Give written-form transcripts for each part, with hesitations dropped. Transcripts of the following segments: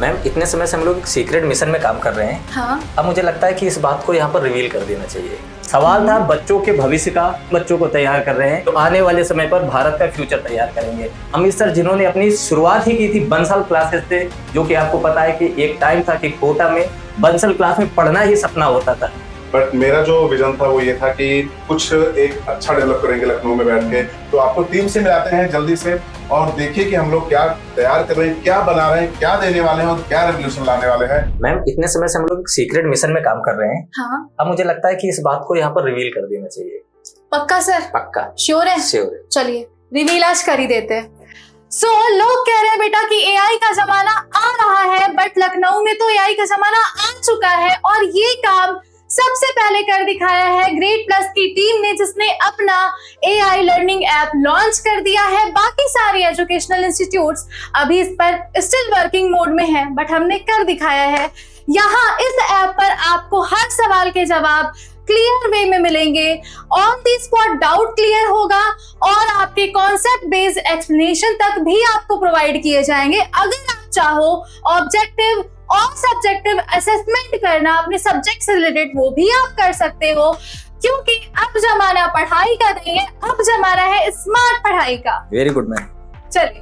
Ma'am इतने समय से हम लोग एक सीक्रेट मिशन में काम कर रहे हैं। हाँ। अब मुझे लगता है कि इस बात को यहाँ पर रिवील कर देना चाहिए। सवाल था बच्चों के भविष्य का, बच्चों को तैयार कर रहे हैं तो आने वाले समय पर भारत का फ्यूचर तैयार करेंगे। अमित सर जिन्होंने अपनी शुरुआत ही की थी बंसल क्लासेस से, जो कि आपको पता है कि एक टाइम था कि कोटा में बंसल क्लास में पढ़ना ही सपना होता था। बट मेरा जो विजन था वो ये था कि कुछ एक अच्छा डेवलप करेंगे लखनऊ में बैठ के। तो आपको टीम से मिलाते हैं जल्दी से और देखिए कि हम लोग क्या तैयार कर रहे हैं, क्या बना रहे हैं, क्या देने वाले हैं और क्या रेवोल्यूशन लाने वाले हैं। मैम इतने समय से हम लोग एक सीक्रेट मिशन में काम कर रहे हैं। हाँ। अब मुझे लगता है कि इस बात को यहाँ पर रिवील कर देना चाहिए। पक्का सर? पक्का। श्योर है? श्योर है। चलिए रिवील आज कर ही देते हैं। लोग कह रहे हैं बेटा कि एआई का जमाना आ रहा है, बट लखनऊ में तो एआई का जमाना आ चुका है और ये काम सबसे पहले कर दिखाया है ग्रेड प्लस की टीम ने, जिसने अपना एआई लर्निंग ऐप लॉन्च कर दिया है। बाकी सारे एजुकेशनल इंस्टीट्यूट्स अभी इस पर स्टिल वर्किंग मोड में हैं, बट हमने कर दिखाया है। यहाँ इस ऐप पर आपको हर सवाल के जवाब क्लियर वे में मिलेंगे, on the spot doubt clear होगा और आपके कॉन्सेप्ट बेस्ड एक्सप्लेनेशन तक भी आपको प्रोवाइड किए जाएंगे। अगर आप चाहो ऑब्जेक्टिव और सब्जेक्टिव असेसमेंट करना अपने सब्जेक्ट से रिलेटेड, वो भी आप कर सकते हो, क्योंकि अब जमाना पढ़ाई का नहीं है, अब जमाना है स्मार्ट पढ़ाई का। Very good ma'am. चलिए,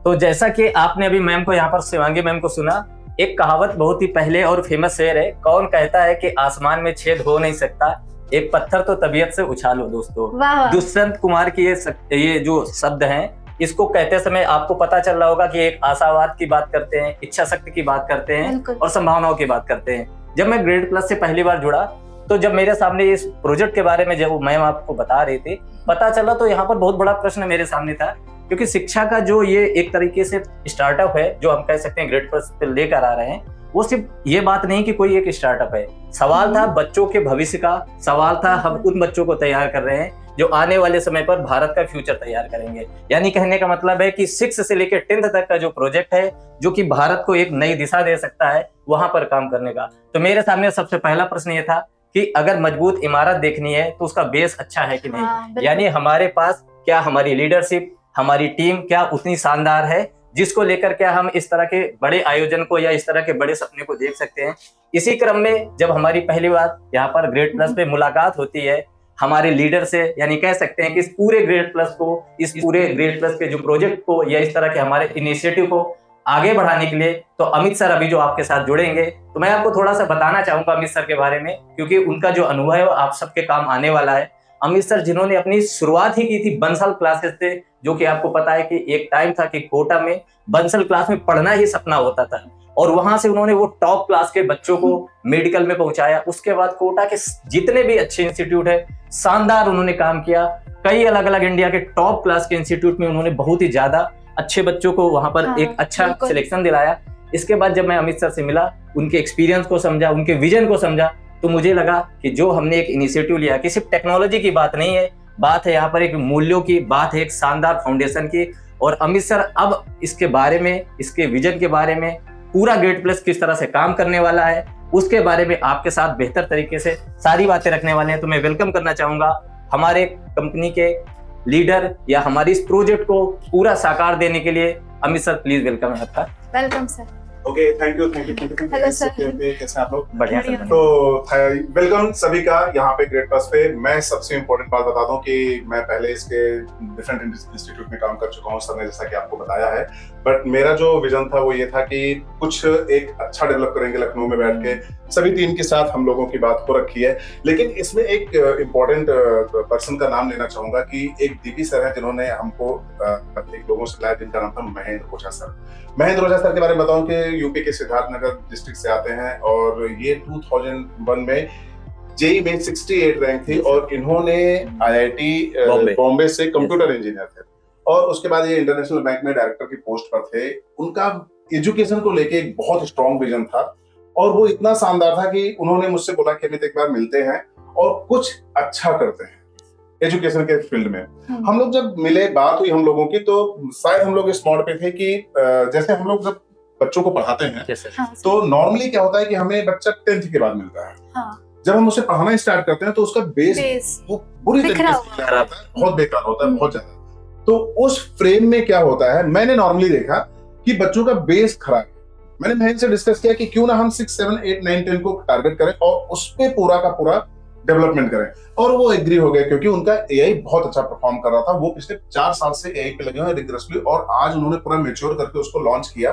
तो जैसा कि आपने अभी मैम को यहाँ पर शिवांगी मैम को सुना, एक कहावत बहुत ही पहले और फेमस शेर है, कौन कहता है कि आसमान में छेद हो नहीं सकता, एक पत्थर तो तबीयत से उछालो। दोस्तों, दुष्यंत कुमार की ये जो शब्द हैं, इसको कहते समय आपको पता चल रहा होगा कि एक आशावाद की बात करते हैं, इच्छा शक्ति की बात करते हैं और संभावनाओं की बात करते हैं। जब मैं ग्रेड प्लस से पहली बार जुड़ा तो जब मेरे सामने इस प्रोजेक्ट के बारे में जब मैम आपको बता रही थी, पता चला तो यहाँ पर बहुत बड़ा प्रश्न मेरे सामने था, क्योंकि शिक्षा का जो ये एक तरीके से स्टार्टअप है, जो हम कह सकते हैं ग्रेड प्लस पे लेकर आ रहे हैं, वो सिर्फ ये बात नहीं कि कोई एक स्टार्टअप है। सवाल था बच्चों के भविष्य का, सवाल था हम उन बच्चों को तैयार कर रहे हैं जो आने वाले समय पर भारत का फ्यूचर तैयार करेंगे। यानी कहने का मतलब है कि 6 से लेकर 10th तक का जो प्रोजेक्ट है, जो कि भारत को एक नई दिशा दे सकता है, वहां पर काम करने का। तो मेरे सामने सबसे पहला प्रश्न ये था कि अगर मजबूत इमारत देखनी है तो उसका बेस अच्छा है कि नहीं। यानी हमारे पास क्या हमारी लीडरशिप, हमारी टीम क्या उतनी शानदार है, जिसको लेकर क्या हम इस तरह के बड़े आयोजन को या इस तरह के बड़े सपने को देख सकते हैं। इसी क्रम में जब हमारी पहली बार यहाँ पर ग्रेड प्लस पे मुलाकात होती है हमारे लीडर से, यानी कह सकते हैं कि इस पूरे ग्रेड प्लस के जो प्रोजेक्ट को या इस तरह के हमारे इनिशिएटिव को आगे बढ़ाने के लिए, तो अमित सर अभी जो आपके साथ जुड़ेंगे, तो मैं आपको थोड़ा सा बताना चाहूंगा अमित सर के बारे में, क्योंकि उनका जो अनुभव है वो आप सबके काम आने वाला है। अमित सर जिन्होंने अपनी शुरुआत ही की थी बंसल क्लासेस से, जो कि आपको पता है कि एक टाइम था कि कोटा में बंसल क्लास में पढ़ना ही सपना होता था, और वहां से उन्होंने वो टॉप क्लास के बच्चों को मेडिकल में पहुंचाया। उसके बाद कोटा के जितने भी अच्छे इंस्टीट्यूट है, शानदार उन्होंने काम किया। कई अलग अलग इंडिया के टॉप क्लास के इंस्टीट्यूट में उन्होंने बहुत ही ज्यादा अच्छे बच्चों को वहां पर एक अच्छा सिलेक्शन दिलाया। इसके बाद जब मैं अमित सर से मिला, उनके एक्सपीरियंस को समझा, उनके विजन को समझा, तो मुझे लगा कि जो हमने एक इनिशिएटिव लिया कि सिर्फ टेक्नोलॉजी की बात नहीं है, बात है यहाँ पर एक मूल्यों की, बात है एक शानदार फाउंडेशन की। और अमित सर अब इसके बारे में, इसके विजन के बारे में, पूरा ग्रेड प्लस किस तरह से काम करने वाला है, उसके बारे में आपके साथ बेहतर तरीके से सारी बातें रखने वाले हैं। तो मैं वेलकम करना चाहूंगा हमारे कंपनी के लीडर या हमारी इस प्रोजेक्ट को पूरा साकार देने के लिए अमित सर, प्लीज वेलकम है आपका। Welcome sir. Okay, thank you. Hello sir. कैसे आप लोग? बढ़िया सर। तो वेलकम सभी का यहाँ पे ग्रेड प्लस पे। मैं सबसे इम्पोर्टेंट बात बता दूं कि मैं पहले इसके डिफरेंट इंस्टीट्यूट में काम कर चुका हूँ सर ने, जैसा कि आपको बताया है। बट मेरा जो विजन था वो ये था कि कुछ एक अच्छा डेवलप करेंगे लखनऊ में बैठ के। सभी टीम के साथ हम लोगों की बात हो रखी है, लेकिन इसमें एक इम्पोर्टेंट पर्सन का नाम लेना चाहूंगा कि एक दीदी सर है जिन्होंने हमको एक लोगों से लाया, जिनका नाम था महेंद्र ओझा सर। महेंद्र ओझा सर के बारे में बताऊं कि यूपी के सिद्धार्थनगर डिस्ट्रिक्ट से आते हैं और ये 2001 में जेईई में 68 रैंक थी और इन्होंने आईआईटी बॉम्बे से कंप्यूटर इंजीनियर थे और उसके बाद ये इंटरनेशनल बैंक में डायरेक्टर की पोस्ट पर थे। उनका एजुकेशन को लेके एक बहुत स्ट्रॉन्ग विजन था और वो इतना शानदार था कि उन्होंने मुझसे बोला कि अमित एक बार मिलते हैं और कुछ अच्छा करते हैं एजुकेशन के फील्ड में। हम लोग जब मिले, बात हुई हम लोगों की, तो शायद हम लोग इस मोड पे थे कि जैसे हम लोग जब बच्चों को पढ़ाते हैं तो नॉर्मली क्या होता है कि हमें बच्चा 10th के बाद मिलता है। जब हम उसे पढ़ाना स्टार्ट करते हैं तो उसका बेस वो बुरी तरीके से रहता है, बहुत बेकार होता है, बहुत ज्यादा। तो उस फ्रेम में क्या होता है, मैंने नॉर्मली देखा कि बच्चों का बेस खराब है, मैंने महेंद्र से डिस्कस किया कि क्यों ना हम 6, 7, 8, 9, 10 को टारगेट करें और उस पे पूरा का पूरा डेवलपमेंट करें, और वो एग्री हो गए क्योंकि उनका एआई बहुत अच्छा परफॉर्म कर रहा था। वो पिछले 4 साल से एआई पे लगे हुए हैं रिगरसली, और आज उन्होंने पूरा मैच्योर करके उसको लॉन्च किया।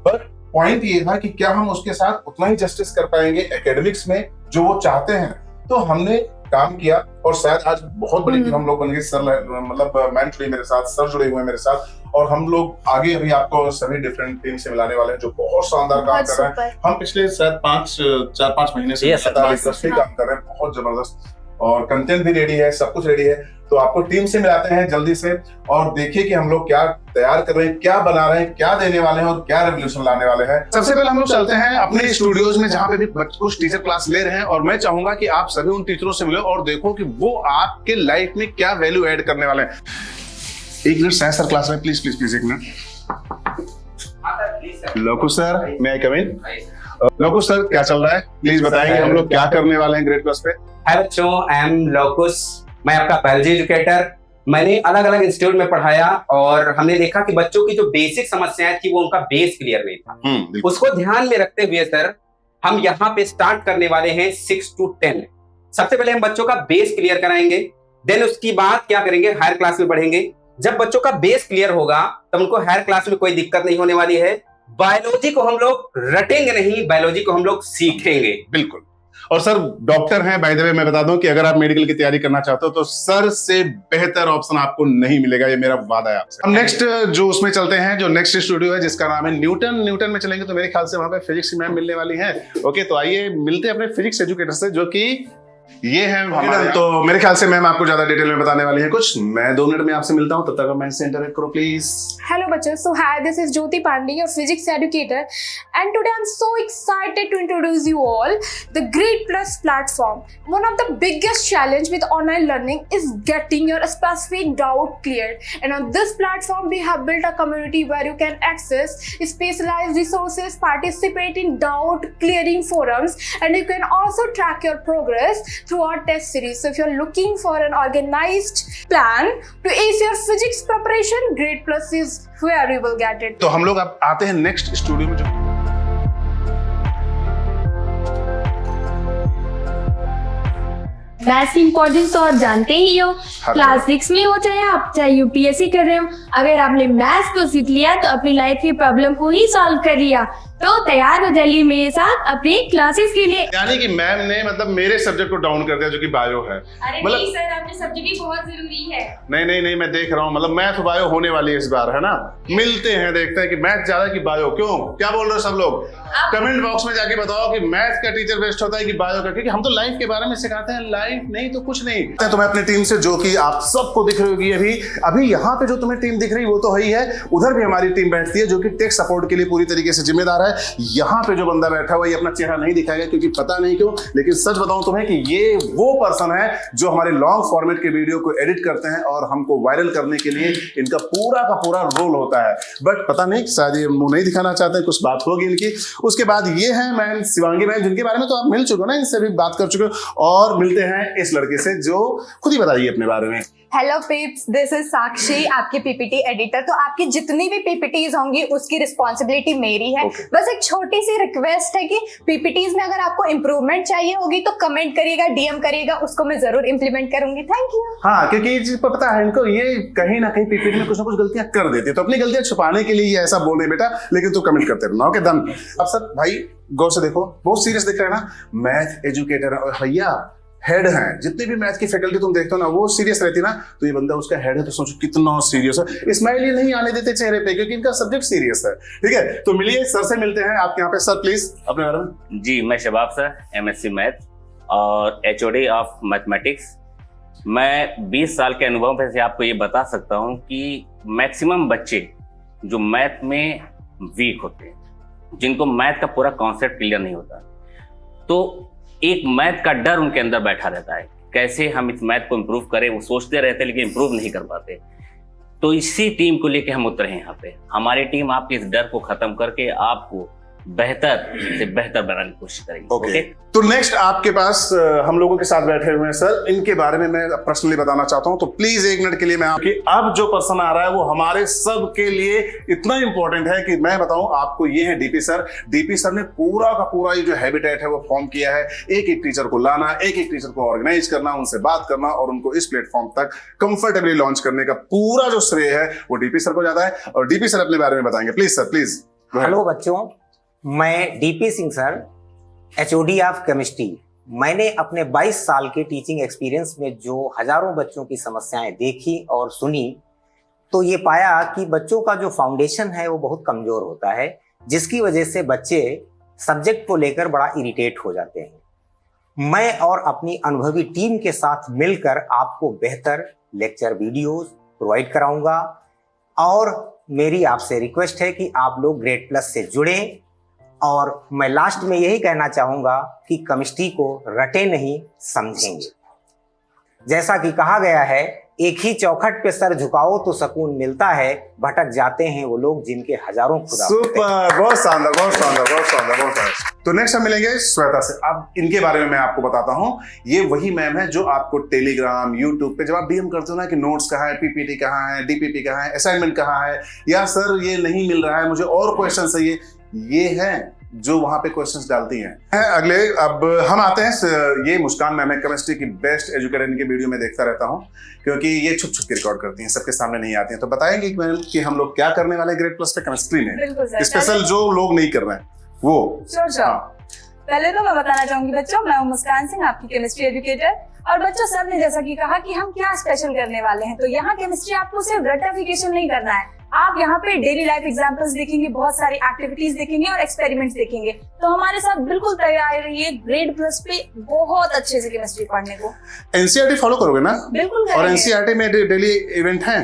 बट पॉइंट ये था कि क्या हम उसके साथ उतना ही जस्टिस कर पाएंगे एकेडमिक्स में जो वो चाहते हैं। तो हमने काम किया और शायद आज बहुत बड़ी टीम हम लोग बन गए। सर मतलब मैम जुड़ी मेरे साथ, सर जुड़े हुए हैं मेरे साथ, और हम लोग आगे अभी आपको सभी डिफरेंट टीम से मिलाने वाले हैं जो बहुत शानदार काम कर रहे हैं। हम पिछले शायद 4-5 महीने से काम कर रहे हैं, बहुत जबरदस्त, और कंटेंट भी रेडी है, सब कुछ रेडी है। तो आपको टीम से मिलाते हैं जल्दी से, और देखिए कि हम लोग क्या तैयार कर रहे हैं, क्या बना रहे हैं, क्या देने वाले हैं और क्या रेवोल्यूशन लाने वाले हैं। सबसे पहले हम लोग चलते हैं अपने स्टूडियोज में जहां पे भी कुछ टीचर क्लास ले रहे हैं, और मैं चाहूंगा कि आप सभी उन टीचरों से मिलो और देखो कि वो आपके लाइफ में क्या वैल्यू ऐड करने वाले हैं। एक मिनट साइंस सर क्लास में, प्लीज प्लीज प्लीज, एक मिनट। लोकू सर, मैं कम इन? लोकू सर, क्या चल रहा है, प्लीज बताएंगे हम लोग क्या करने वाले हैं ग्रेड क्लास पे? हाय बच्चों, आई एम लोकुस, मैं आपका बायोलॉजी एजुकेटर। मैंने अलग अलग इंस्टीट्यूट में पढ़ाया और हमने देखा कि बच्चों की जो बेसिक समस्याएं थी वो उनका बेस क्लियर नहीं था। उसको ध्यान में रखते हुए सर हम यहाँ पे स्टार्ट करने वाले हैं 6 to 10। सबसे पहले हम बच्चों का बेस क्लियर कराएंगे, देन उसकी बाद क्या करेंगे, हायर क्लास में बढ़ेंगे। जब बच्चों का बेस क्लियर होगा तब उनको हायर क्लास में कोई दिक्कत नहीं होने वाली है। बायोलॉजी को हम लोग रटेंगे नहीं, बायोलॉजी को हम लोग सीखेंगे। बिल्कुल। और सर डॉक्टर हैं, बाय द वे मैं बता दूं कि अगर आप मेडिकल की तैयारी करना चाहते हो तो सर से बेहतर ऑप्शन आपको नहीं मिलेगा, ये मेरा वादा है आपसे। हम नेक्स्ट जो उसमें चलते हैं, जो नेक्स्ट स्टूडियो है जिसका नाम है न्यूटन में चलेंगे तो मेरे ख्याल से वहां पे फिजिक्स की मैम मिलने वाली है। ओके, तो आइए मिलते हैं अपने फिजिक्स एजुकेटर से, जो कि ये है हमारे। तो मेरे ख्याल से मैम आपको ज्यादा डिटेल में बताने वाली है कुछ। मैं 2 मिनट में आपसे मिलता हूं, तब तक मैं से इंटरेक्ट करो प्लीज। Hello बच्चों, so hi, this is Jyoti Pandey, your physics educator, and today I'm so excited to introduce you all the Grade Plus platform. One of the biggest challenge with online learning is getting your specific doubt cleared, and on this platform we have built a community where you can access specialized resources, participate in doubt clearing forums, and you can also track your progress through our test series. So if you're looking for an organized plan to ace your physics preparation, Grade Plus is where you will get it. तो हम लोग अब आते हैं next studio में। जो maths की importance तो आप जानते ही हो, क्लास 6 में हो चाहे आप चाहे यूपीएससी कर रहे हो। अगर आपने मैथ्स को सीख लिया तो अपनी लाइफ की प्रॉब्लम को ही सॉल्व कर लिया। तो तैयार हो जाइए मेरे साथ अपने क्लासेस के लिए। यानी कि मैम ने मतलब मेरे सब्जेक्ट को डाउन कर दिया जो कि बायो है। अरे मतलब नहीं सर, आपने सब्जेक्ट भी बहुत जरूरी है। नहीं मैं देख रहा हूँ, मतलब मैथ बायो होने वाली है इस बार, है ना? मिलते हैं, देखते हैं कि मैथ ज्यादा कि बायो। क्यों, क्या बोल रहे हो सब लोग? कमेंट बॉक्स में जाके बताओ कि मैथ का टीचर बेस्ट होता है कि बायो का, क्योंकि हम तो लाइफ के बारे में सिखाते हैं, लाइफ नहीं तो कुछ नहीं। तो मैं अपनी टीम से, जो कि आप सबको दिख रही होगी अभी यहाँ पे जो तुम्हें टीम दिख रही वो तो ही है, उधर भी हमारी टीम बैठती है जो कि टेक सपोर्ट के लिए पूरी तरीके से जिम्मेदार है। यहाँ पे जो बंदा बैठा हुआ है ये अपना चेहरा नहीं दिखाएगा क्योंकि पता नहीं क्यों, लेकिन सच बताऊं तुम्हें कि ये वो पर्सन है जो हमारे लॉन्ग फॉर्मेट के वीडियो को एडिट करते हैं और हमको वायरल करने के लिए इनका पूरा का पूरा रोल होता है। बट पता नहीं, शायद ये मुंह नहीं दिखाना चाहते हैं, कुछ बात होगी इनकी। उसके बाद ये है मैम शिवांगी मैम, जिनके बारे में तो आप मिल चुके हो ना, इनसे भी बात कर चुके हो। और मिलते हैं इस लड़के से जो खुद ही बताइए अपने बारे में। हेलो पीप्स, दिस इज साक्षी, आपकी पीपीटी एडिटर। तो आपकी जितनी भी पीपीटीज होंगी उसकी रिस्पॉन्सिबिलिटी मेरी है। बस एक छोटी सी रिक्वेस्ट है कि पीपीटीज में अगर आपको इम्प्रूवमेंट चाहिए होगी तो कमेंट करिएगा, डीएम करिएगा, उसको मैं जरूर इम्प्लीमेंट करूंगी। Thank you. हाँ, क्योंकि ये चीज पता है इनको, ये कहीं ना कहीं पीपीटी में कुछ ना कुछ गलतियां कर देती है, तो अपनी गलतियां छुपाने के लिए ये ऐसा बोल रहे बेटा, लेकिन तू कमेंट करते रहना। Okay done. अब सर भाई गौर से देखो, बहुत सीरियस दिख रहा है ना, मैथ एजुकेटर और भैया हेड हैं। जितने भी मैथ की फैकल्टी तुम देखते हो ना वो सीरियस रहती ना, तो ये बंदा उसका हेड है, तो सोचो कितना सीरियस है। स्माइल ये नहीं आने देते चेहरे पे क्योंकि इनका सब्जेक्ट सीरियस है। ठीक है, तो मिलिए सर से, मिलते हैं आपके यहाँ पे। सर प्लीज अपने बारे में। जी, मैं शबाब सर, एमएससी मैथ और एचओडी ऑफ मैथमेटिक्स। मैं 20 साल के अनुभव से आपको ये बता सकता हूँ कि मैक्सिमम बच्चे जो मैथ में वीक होते हैं, जिनको मैथ का पूरा कॉन्सेप्ट क्लियर नहीं होता, तो एक मैथ का डर उनके अंदर बैठा रहता है, कैसे हम इस मैथ को इम्प्रूव करें। वो सोचते रहते हैं लेकिन इम्प्रूव नहीं कर पाते। तो इसी टीम को लेके हम उतरे हैं यहाँ पे। हमारी टीम आपके इस डर को खत्म करके आपको बेहतर से बेहतर बनाने की कोशिश करेंगे। ओके, तो नेक्स्ट आपके पास हम लोगों के साथ बैठे हुए हैं सर, इनके बारे में मैं पर्सनली बताना चाहता हूं, तो प्लीज 1 मिनट के लिए मैं आपकी, अब जो पर्सन आ रहा है वो हमारे सब के लिए इतना इंपॉर्टेंट है कि मैं बताऊं आपको, ये है डीपी सर। डीपी सर ने पूरा का पूरा ये जो हैबिटेट है वो फॉर्म किया है, एक एक टीचर को लाना, एक एक टीचर को ऑर्गेनाइज करना, उनसे बात करना और उनको इस प्लेटफॉर्म तक कंफर्टेबली लॉन्च करने का पूरा जो श्रेय है वो डीपी सर को जाता है। और डीपी सर अपने बारे में बताएंगे, प्लीज सर, प्लीज। हेलो बच्चों, मैं DP Singh sir, HOD of chemistry. मैंने अपने 22 साल के टीचिंग एक्सपीरियंस में जो हजारों बच्चों की समस्याएं देखी और सुनी, तो ये पाया कि बच्चों का जो फाउंडेशन है वो बहुत कमजोर होता है, जिसकी वजह से बच्चे सब्जेक्ट को लेकर बड़ा इरिटेट हो जाते हैं। मैं और अपनी अनुभवी टीम के साथ मिलकर आपको बेहतर लेक्चर वीडियोस प्रोवाइड कराऊंगा और मेरी आपसे रिक्वेस्ट है कि आप लोग ग्रेड प्लस से जुड़ें। और मैं लास्ट में यही कहना चाहूंगा कि केमिस्ट्री को रटे नहीं, समझेंगे। जैसा कि कहा गया है, एक ही चौखट पे सर झुकाओ तो सुकून मिलता है, भटक जाते हैं वो लोग जिनके हजारों खुदा। सुपर, बहुत शानदार, बहुत शानदार, बहुत शानदार, बहुत शानदार। तो नेक्स्ट हम मिलेंगे श्वेता से। अब इनके बारे में मैं आपको बताता हूं, ये वही मैम है जो आपको टेलीग्राम, यूट्यूब पे जब आप डीएम करते हो ना कि नोट्स कहाँ है, पीपीटी कहाँ है, डीपीपी कहाँ है, असाइनमेंट कहाँ है, या सर ये नहीं मिल रहा है, मुझे और क्वेश्चन चाहिए, ये है जो वहां पे क्वेश्चंस डालती हैं। अगले अब हम आते हैं, ये मुस्कान मैम है, केमिस्ट्री की बेस्ट एजुकेटर, इनके वीडियो में देखता रहता हूं क्योंकि ये छुप छुप के रिकॉर्ड करती हैं, सबके सामने नहीं आती हैं। तो बताएंगे मैम कि हम लोग क्या करने वाले ग्रेड प्लस पे केमिस्ट्री में, स्पेशल जो लोग नहीं कर रहे हैं वो। पहले तो मैं बताना चाहूंगी बच्चों, मैं हूं मुस्कान सिंह, आपकी केमिस्ट्री एजुकेटर। और बच्चों, सर ने जैसा कि कहा कि हम क्या स्पेशल करने वाले हैं, तो यहाँ केमिस्ट्री आपको सिर्फ रटिफिकेशन नहीं करना है, आप यहाँ पे डेली लाइफ एग्जांपल्स देखेंगे, बहुत सारी एक्टिविटीज देखेंगे और एक्सपेरिमेंट्स देखेंगे। तो हमारे साथ बिल्कुल तैयार रहिए ग्रेड प्लस पे बहुत अच्छे से केमिस्ट्री पढ़ने को। एनसीईआरटी फॉलो करोगे ना? बिल्कुल। और एनसीईआरटी में डेली इवेंट है?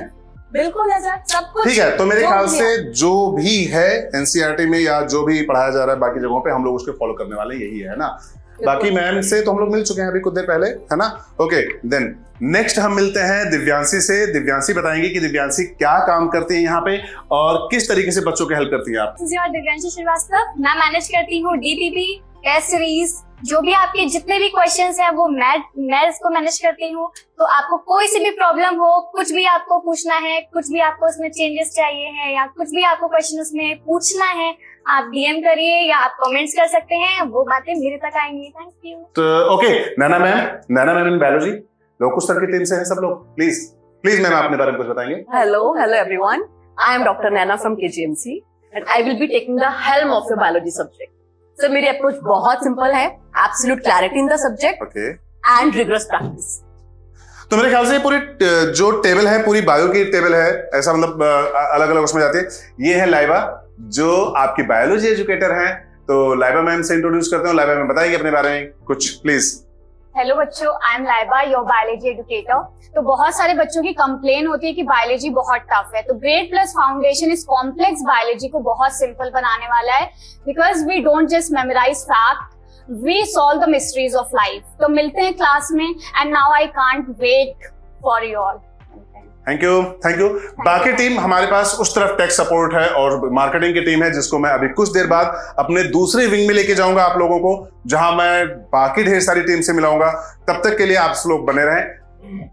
बिल्कुल है सर, सब कुछ ठीक है। तो मेरे ख्याल से जो भी है एनसीईआरटी में या जो भी पढ़ाया जा रहा है बाकी जगहों पे, हम लोग उसको फॉलो करने वाले यही है ना। बाकी मैम से तो हम लोग मिल चुके हैं अभी कुछ देर पहले, है ना। ओके, देन नेक्स्ट हम मिलते हैं दिव्यांशी से। दिव्यांशी बताएंगे कि दिव्यांशी क्या काम करती है यहाँ पे और किस तरीके से बच्चों की हेल्प करती है आप। दिव्यांशी श्रीवास्तव, मैं मैनेज करती हूँ डीपीपी, टेस्ट सीरीज, जो भी आपके जितने भी क्वेश्चंस हैं वो मैं इसको मैनेज करती हूँ। तो आपको कोई सी भी प्रॉब्लम हो, कुछ भी आपको पूछना है, कुछ भी आपको उसमें चेंजेस चाहिए हैं या कुछ भी आपको क्वेश्चन उसमें पूछना है, आप डीएम करिए या आप कमेंट्स कर सकते हैं, वो बातें मेरे तक आएंगी। Thank you. तो okay, Naina ma'am in biology, लोकुस सर की टीम से हैं सब लोग। प्लीज मैम अपने बारे में कुछ बताएंगे। Hello everyone, I am doctor Naina from KGMC and I will be taking the helm of your biology subject. Sir, मेरी अप्रोच बहुत सिंपल है, absolute clarity in the subject and rigorous practice. तो मेरे ख्याल से पूरी जो टेबल है, पूरी बायो की टेबल है, ऐसा मतलब अलग अलग उसमें जाती है। ये है लाइबा जो आपकी बायोलॉजी एजुकेटर हैं। तो लाइबा मैम से इंट्रोड्यूस करते हैं। लाइबा मैम बताइए अपने बारे में कुछ, प्लीज। हेलो बच्चों, I am Laiba, your biology educator. तो बहुत सारे बच्चों की कंप्लेन होती है कि बायोलॉजी बहुत टफ है, तो ग्रेड प्लस फाउंडेशन इस कॉम्प्लेक्स बायोलॉजी को बहुत सिंपल बनाने वाला है, because we don't just memorise fact, we solve the mysteries of life. तो मिलते हैं क्लास में, and now I can't wait for you all. Thank you. बाकी टीम हमारे पास उस तरफ टेक सपोर्ट है और मार्केटिंग की टीम है, जिसको मैं अभी कुछ देर बाद अपने दूसरे विंग में लेके जाऊंगा आप लोगों को, जहां मैं बाकी ढेर सारी टीम से मिलाऊंगा। तब तक के लिए आप लोग बने रहें।